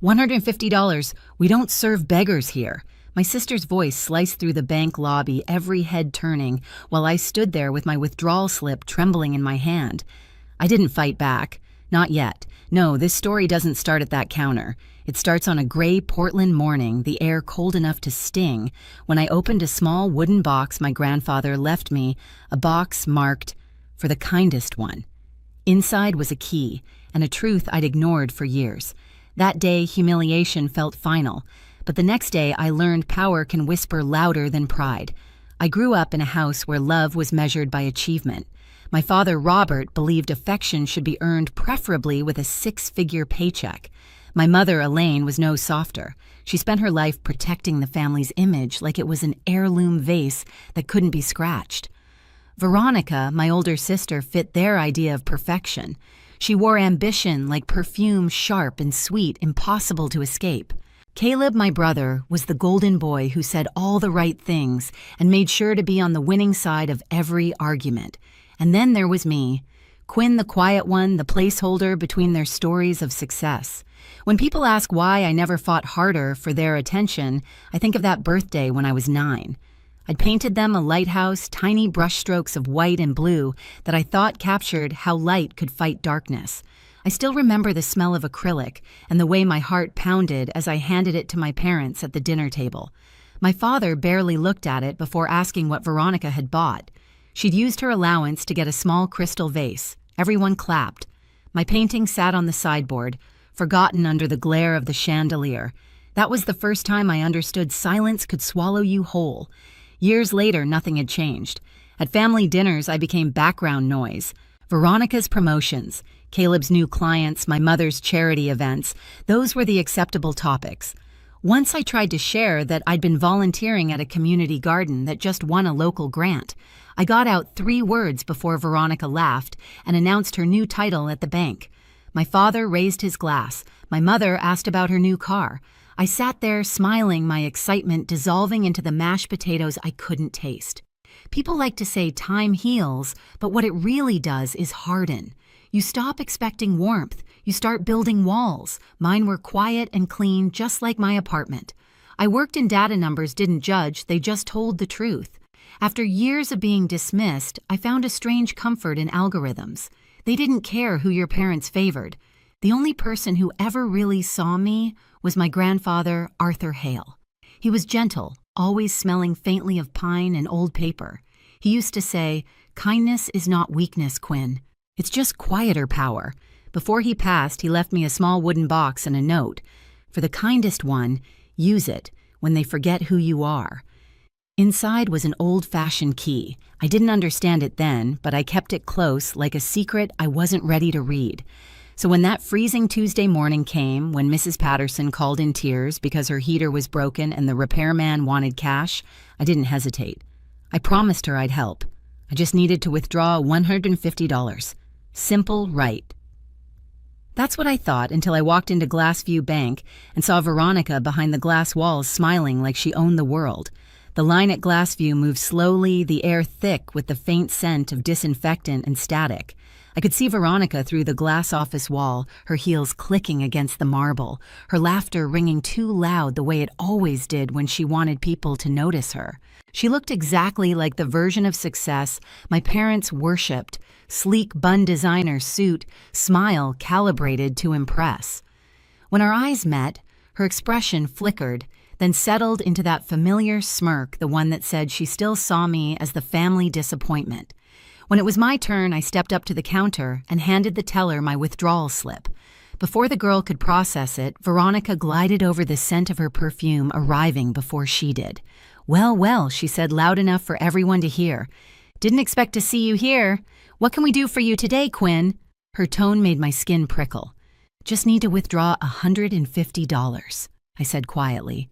$150. We don't serve beggars here. My sister's voice sliced through the bank lobby, every head turning, while I stood there with my withdrawal slip trembling in my hand. I didn't fight back. Not yet. No, this story doesn't start at that counter. It starts on a gray Portland morning, the air cold enough to sting, when I opened a small wooden box my grandfather left me, a box marked, "For the kindest one." Inside was a key, and a truth I'd ignored for years. That day, humiliation felt final, but the next day I learned power can whisper louder than pride. I grew up in a house where love was measured by achievement. My father, Robert, believed affection should be earned preferably with a six-figure paycheck. My mother, Elaine, was no softer. She spent her life protecting the family's image like it was an heirloom vase that couldn't be scratched. Veronica, my older sister, fit their idea of perfection. She wore ambition like perfume, sharp and sweet, impossible to escape. Caleb, my brother, was the golden boy who said all the right things and made sure to be on the winning side of every argument. And then there was me, Quinn the quiet one, the placeholder between their stories of success. When people ask why I never fought harder for their attention, I think of that birthday when I was 9. I'd painted them a lighthouse, tiny brushstrokes of white and blue that I thought captured how light could fight darkness. I still remember the smell of acrylic and the way my heart pounded as I handed it to my parents at the dinner table. My father barely looked at it before asking what Veronica had bought. She'd used her allowance to get a small crystal vase. Everyone clapped. My painting sat on the sideboard, forgotten under the glare of the chandelier. That was the first time I understood silence could swallow you whole. Years later, nothing had changed. At family dinners, I became background noise. Veronica's promotions, Caleb's new clients, my mother's charity events, those were the acceptable topics. Once I tried to share that I'd been volunteering at a community garden that just won a local grant. I got out 3 words before Veronica laughed and announced her new title at the bank. My father raised his glass. My mother asked about her new car. I sat there smiling, my excitement dissolving into the mashed potatoes I couldn't taste. People like to say time heals, but what it really does is harden. You stop expecting warmth. You start building walls. Mine were quiet and clean, just like my apartment. I worked in data numbers didn't judge, they just told the truth. After years of being dismissed, I found a strange comfort in algorithms. They didn't care who your parents favored. The only person who ever really saw me was my grandfather, Arthur Hale. He was gentle, always smelling faintly of pine and old paper. He used to say, "Kindness is not weakness, Quinn. It's just quieter power." Before he passed, he left me a small wooden box and a note. "For the kindest one, use it when they forget who you are." Inside was an old-fashioned key. I didn't understand it then, but I kept it close, like a secret I wasn't ready to read. So when that freezing Tuesday morning came, when Mrs. Patterson called in tears because her heater was broken and the repairman wanted cash, I didn't hesitate. I promised her I'd help. I just needed to withdraw $150. Simple, right? That's what I thought until I walked into Glassview Bank and saw Veronica behind the glass walls smiling like she owned the world. The line at Glassview moved slowly, the air thick with the faint scent of disinfectant and static. I could see Veronica through the glass office wall, her heels clicking against the marble, her laughter ringing too loud the way it always did when she wanted people to notice her. She looked exactly like the version of success my parents worshipped, sleek bun designer suit, smile calibrated to impress. When our eyes met, her expression flickered, then settled into that familiar smirk, the one that said she still saw me as the family disappointment. When it was my turn, I stepped up to the counter and handed the teller my withdrawal slip. Before the girl could process it, Veronica glided over the scent of her perfume, arriving before she did. "Well, well," she said loud enough for everyone to hear. "Didn't expect to see you here. What can we do for you today, Quinn?" Her tone made my skin prickle. "Just need to withdraw $150, I said quietly.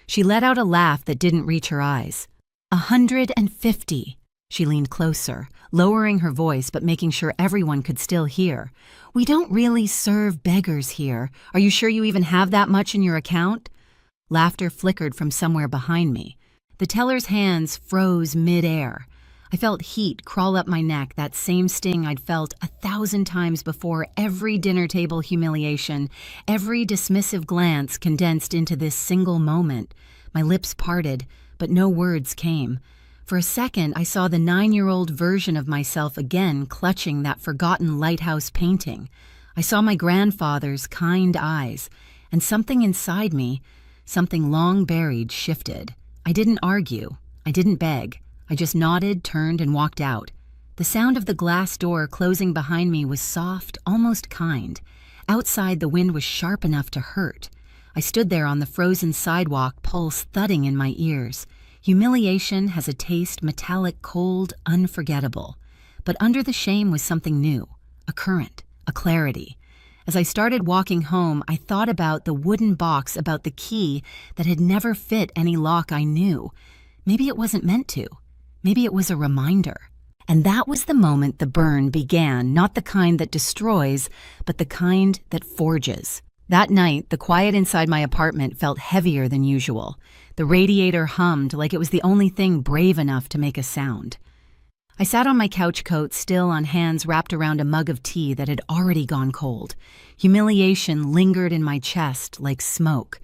She let out a laugh that didn't reach her eyes. $150. She leaned closer, lowering her voice but making sure everyone could still hear. "We don't really serve beggars here. Are you sure you even have that much in your account?" Laughter flickered from somewhere behind me. The teller's hands froze mid-air. I felt heat crawl up my neck, that same sting I'd felt 1,000 times before, every dinner table humiliation, every dismissive glance condensed into this single moment. My lips parted, but no words came. For a second, I saw the 9-year-old version of myself again clutching that forgotten lighthouse painting. I saw my grandfather's kind eyes, and something inside me, something long buried, shifted. I didn't argue. I didn't beg. I just nodded, turned, and walked out. The sound of the glass door closing behind me was soft, almost kind. Outside, the wind was sharp enough to hurt. I stood there on the frozen sidewalk, pulse thudding in my ears. Humiliation has a taste, metallic, cold, unforgettable. But under the shame was something new, a current, a clarity. As I started walking home, I thought about the wooden box, about the key that had never fit any lock I knew. Maybe it wasn't meant to. Maybe it was a reminder. And that was the moment the burn began, not the kind that destroys, but the kind that forges. That night, the quiet inside my apartment felt heavier than usual. The radiator hummed like it was the only thing brave enough to make a sound. I sat on my couch coat, still on hands wrapped around a mug of tea that had already gone cold. Humiliation lingered in my chest like smoke.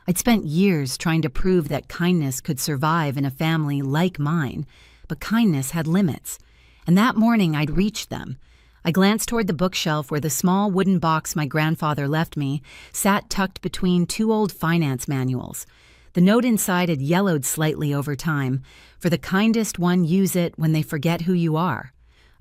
I'd spent years trying to prove that kindness could survive in a family like mine, but kindness had limits. And that morning I'd reached them. I glanced toward the bookshelf where the small wooden box my grandfather left me sat tucked between 2 old finance manuals. The note inside had yellowed slightly over time. For the kindest one, use it when they forget who you are.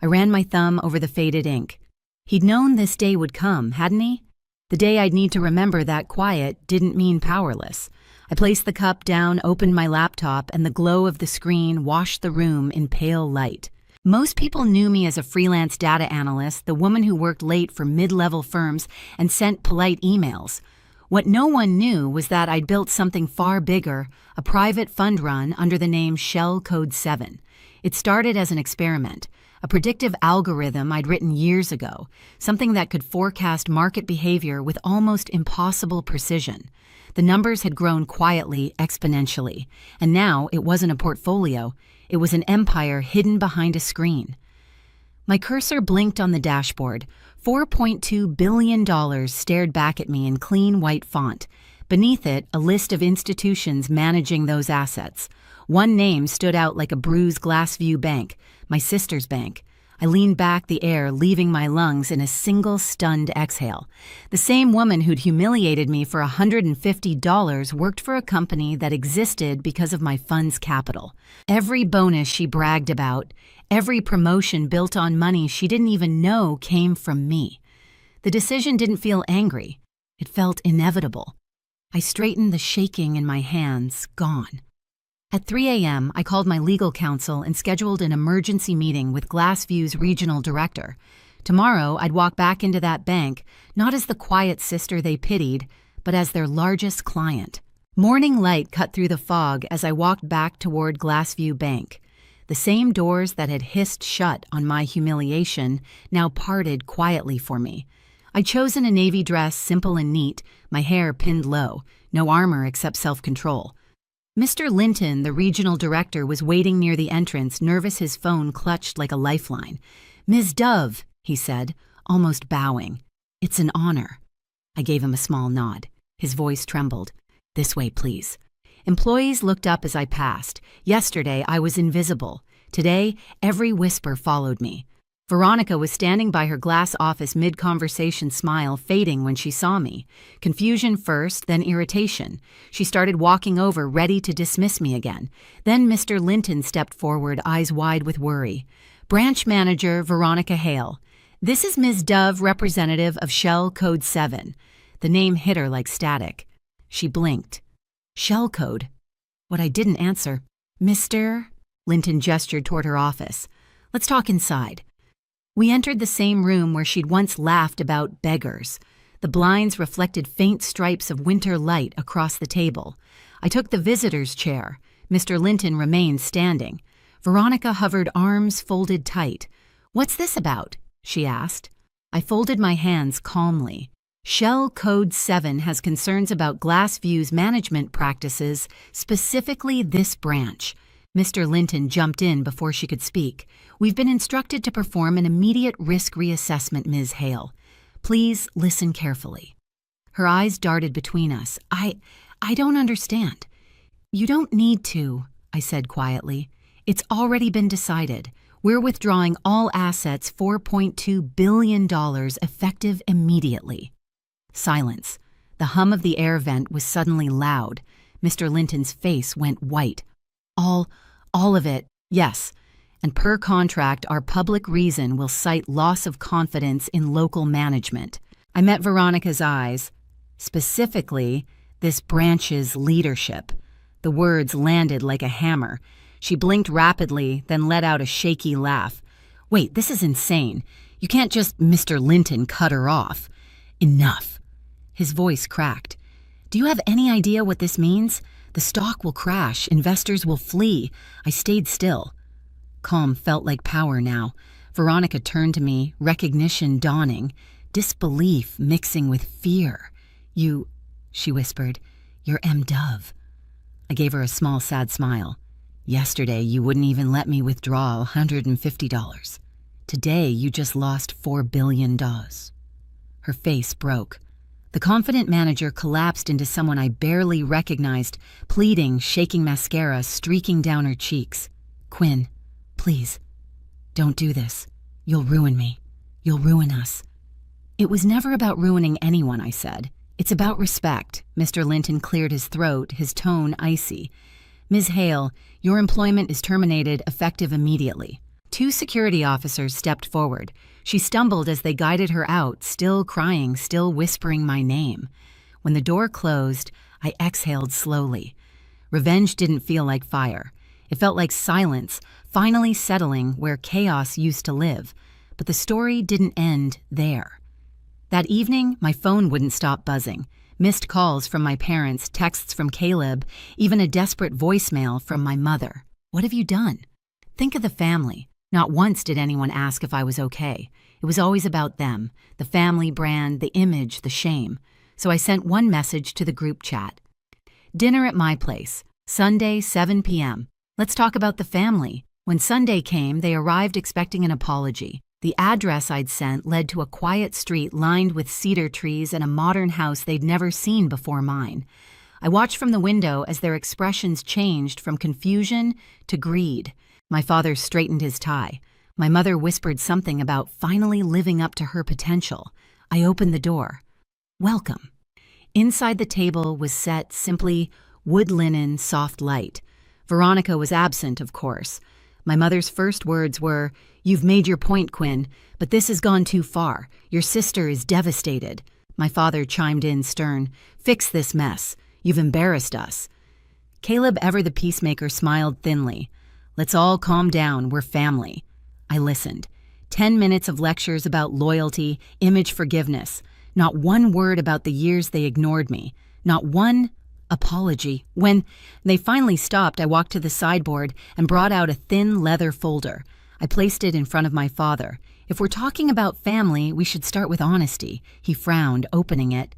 I ran my thumb over the faded ink. He'd known this day would come, hadn't he? The day I'd need to remember that quiet didn't mean powerless. I placed the cup down, opened my laptop, and the glow of the screen washed the room in pale light. Most people knew me as a freelance data analyst, the woman who worked late for mid-level firms and sent polite emails. What no one knew was that I'd built something far bigger, a private fund run under the name Shell Code 7. It started as an experiment, a predictive algorithm I'd written years ago, something that could forecast market behavior with almost impossible precision. The numbers had grown quietly, exponentially, and now it wasn't a portfolio, it was an empire hidden behind a screen. My cursor blinked on the dashboard. $4.2 billion stared back at me in clean white font. Beneath it, a list of institutions managing those assets. One name stood out like a bruised Glassview bank, my sister's bank. I leaned back, the air leaving my lungs in a single stunned exhale. The same woman who'd humiliated me for $150 worked for a company that existed because of my fund's capital. Every bonus she bragged about, every promotion built on money she didn't even know came from me. The decision didn't feel angry. It felt inevitable. I straightened, the shaking in my hands gone. At 3 a.m., I called my legal counsel and scheduled an emergency meeting with Glassview's regional director. Tomorrow, I'd walk back into that bank, not as the quiet sister they pitied, but as their largest client. Morning light cut through the fog as I walked back toward Glassview Bank. The same doors that had hissed shut on my humiliation now parted quietly for me. I'd chosen a navy dress, simple and neat, my hair pinned low, no armor except self-control. Mr. Linton, the regional director, was waiting near the entrance, nervous, his phone clutched like a lifeline. "Ms. Dove," he said, almost bowing. "It's an honor." I gave him a small nod. His voice trembled. "This way, please." Employees looked up as I passed. Yesterday, I was invisible. Today, every whisper followed me. Veronica was standing by her glass office, mid-conversation, smile fading when she saw me. Confusion first, then irritation. She started walking over, ready to dismiss me again. Then Mr. Linton stepped forward, eyes wide with worry. "Branch Manager Veronica Hale. This is Ms. Dove, representative of Shell Code 7. The name hit her like static. She blinked. Shell Code. What I didn't answer. "Mr.?" Linton gestured toward her office. "Let's talk inside." We entered the same room where she'd once laughed about beggars. The blinds reflected faint stripes of winter light across the table. I took the visitor's chair. Mr. Linton remained standing. Veronica hovered, arms folded tight. "What's this about?" she asked. I folded my hands calmly. Shell Code 7 has concerns about Glassview's management practices, specifically this branch. Mr. Linton jumped in before she could speak. "We've been instructed to perform an immediate risk reassessment, Ms. Hale. Please listen carefully." Her eyes darted between us. I don't understand." "You don't need to," I said quietly. "It's already been decided. We're withdrawing all assets, $4.2 billion, effective immediately." Silence. The hum of the air vent was suddenly loud. Mr. Linton's face went white. All of it, yes. And per contract, our public reason will cite loss of confidence in local management. I met Veronica's eyes. Specifically, this branch's leadership. The words landed like a hammer. She blinked rapidly, then let out a shaky laugh. "Wait, this is insane. You can't just Mr. Linton cut her off." "Enough." His voice cracked. "Do you have any idea what this means? The stock will crash, investors will flee." I stayed still. Calm felt like power now. Veronica turned to me, recognition dawning, disbelief mixing with fear. "You," she whispered, "you're M. Dove." I gave her a small, sad smile. "Yesterday, you wouldn't even let me withdraw $150. Today, you just lost $4 billion. Her face broke. The confident manager collapsed into someone I barely recognized, pleading, shaking mascara streaking down her cheeks. "Quinn, please, don't do this. You'll ruin me. You'll ruin us." "It was never about ruining anyone," I said. "It's about respect." Mr. Linton cleared his throat, his tone icy. "Ms. Hale, your employment is terminated effective immediately." Two security officers stepped forward. She stumbled as they guided her out, still crying, still whispering my name. When the door closed, I exhaled slowly. Revenge didn't feel like fire. It felt like silence, finally settling where chaos used to live. But the story didn't end there. That evening, my phone wouldn't stop buzzing. Missed calls from my parents, texts from Caleb, even a desperate voicemail from my mother. "What have you done?" Think of the family. Not once did anyone ask if I was okay. It was always about them, the family brand, the image, the shame. So I sent one message to the group chat. "Dinner at my place, Sunday, 7 p.m. Let's talk about the family." When Sunday came, they arrived expecting an apology. The address I'd sent led to a quiet street lined with cedar trees and a modern house they'd never seen before mine. I watched from the window as their expressions changed from confusion to greed. My father straightened his tie. My mother whispered something about finally living up to her potential. I opened the door. "Welcome." Inside the table was set simply wood linen, soft light. Veronica was absent, of course. My mother's first words were, "You've made your point, Quinn, but this has gone too far. Your sister is devastated." My father chimed in stern, "Fix this mess. You've embarrassed us." Caleb, ever the peacemaker, smiled thinly. "Let's all calm down, we're family." I listened. 10 minutes of lectures about loyalty, image forgiveness. Not one word about the years they ignored me. Not one apology. When they finally stopped, I walked to the sideboard and brought out a thin leather folder. I placed it in front of my father. "If we're talking about family, we should start with honesty." He frowned, opening it.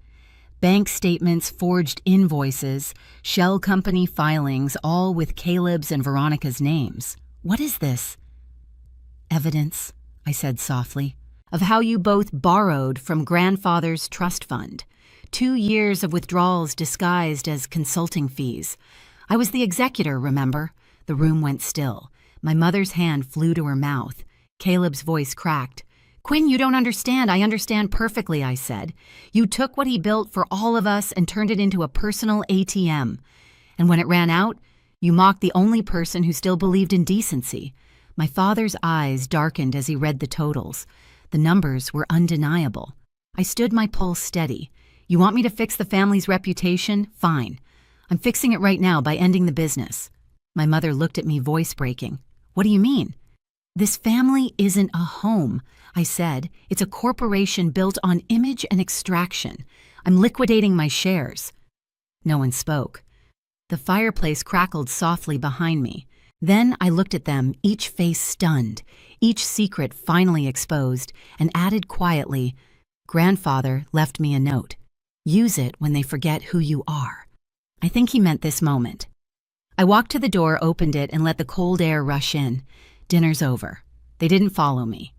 Bank statements, forged invoices, shell company filings, all with Caleb's and Veronica's names. "What is this?" "Evidence," I said softly, "of how you both borrowed from grandfather's trust fund. 2 years of withdrawals disguised as consulting fees. I was the executor, remember?" The room went still. My mother's hand flew to her mouth. Caleb's voice cracked. "Quinn, you don't understand. I understand perfectly," I said. "You took what he built for all of us and turned it into a personal ATM. And when it ran out, you mocked the only person who still believed in decency." My father's eyes darkened as he read the totals. The numbers were undeniable. I stood my pulse steady. "You want me to fix the family's reputation? Fine. I'm fixing it right now by ending the business." My mother looked at me, voice breaking. "What do you mean?" "This family isn't a home," I said. "It's a corporation built on image and extraction. I'm liquidating my shares." No one spoke. The fireplace crackled softly behind me. Then I looked at them, each face stunned, each secret finally exposed, and added quietly, "Grandfather left me a note. Use it when they forget who you are." I think he meant this moment. I walked to the door, opened it, and let the cold air rush in. Dinner's over. They didn't follow me.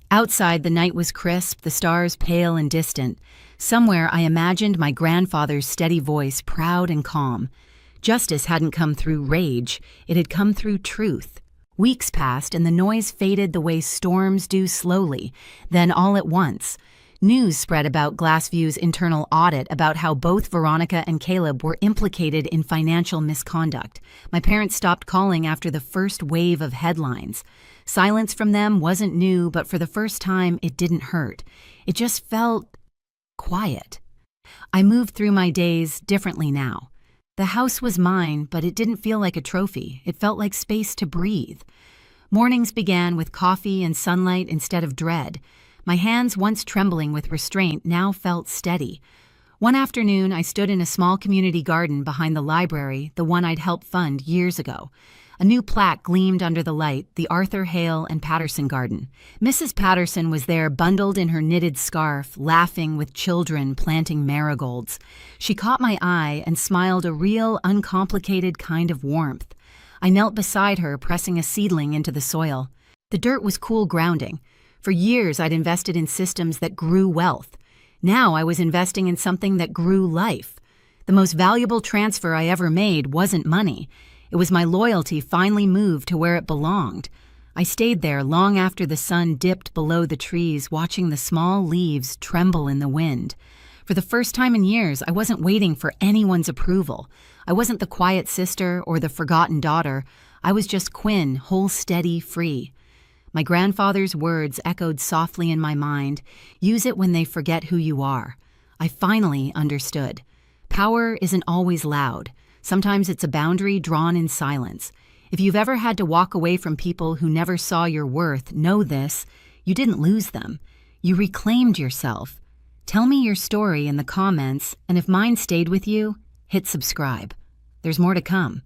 Outside, the night was crisp, the stars pale and distant. Somewhere, I imagined my grandfather's steady voice, proud and calm. Justice hadn't come through rage, it had come through truth. Weeks passed, and the noise faded the way storms do slowly. Then, all at once, news spread about Glassview's internal audit about how both Veronica and Caleb were implicated in financial misconduct. My parents stopped calling after the first wave of headlines. Silence from them wasn't new, but for the first time, it didn't hurt. It just felt quiet. I moved through my days differently now. The house was mine, but it didn't feel like a trophy. It felt like space to breathe. Mornings began with coffee and sunlight instead of dread. My hands, once trembling with restraint, now felt steady. One afternoon, I stood in a small community garden behind the library, the one I'd helped fund years ago. A new plaque gleamed under the light, the Arthur Hale and Patterson Garden. Mrs. Patterson was there, bundled in her knitted scarf, laughing with children planting marigolds. She caught my eye and smiled a real, uncomplicated kind of warmth. I knelt beside her, pressing a seedling into the soil. The dirt was cool grounding. For years, I'd invested in systems that grew wealth. Now I was investing in something that grew life. The most valuable transfer I ever made wasn't money. It was my loyalty finally moved to where it belonged. I stayed there long after the sun dipped below the trees, watching the small leaves tremble in the wind. For the first time in years, I wasn't waiting for anyone's approval. I wasn't the quiet sister or the forgotten daughter. I was just Quinn, whole, steady, free. My grandfather's words echoed softly in my mind. Use it when they forget who you are. I finally understood. Power isn't always loud. Sometimes it's a boundary drawn in silence. If you've ever had to walk away from people who never saw your worth, know this: you didn't lose them. You reclaimed yourself. Tell me your story in the comments, and if mine stayed with you, hit subscribe. There's more to come.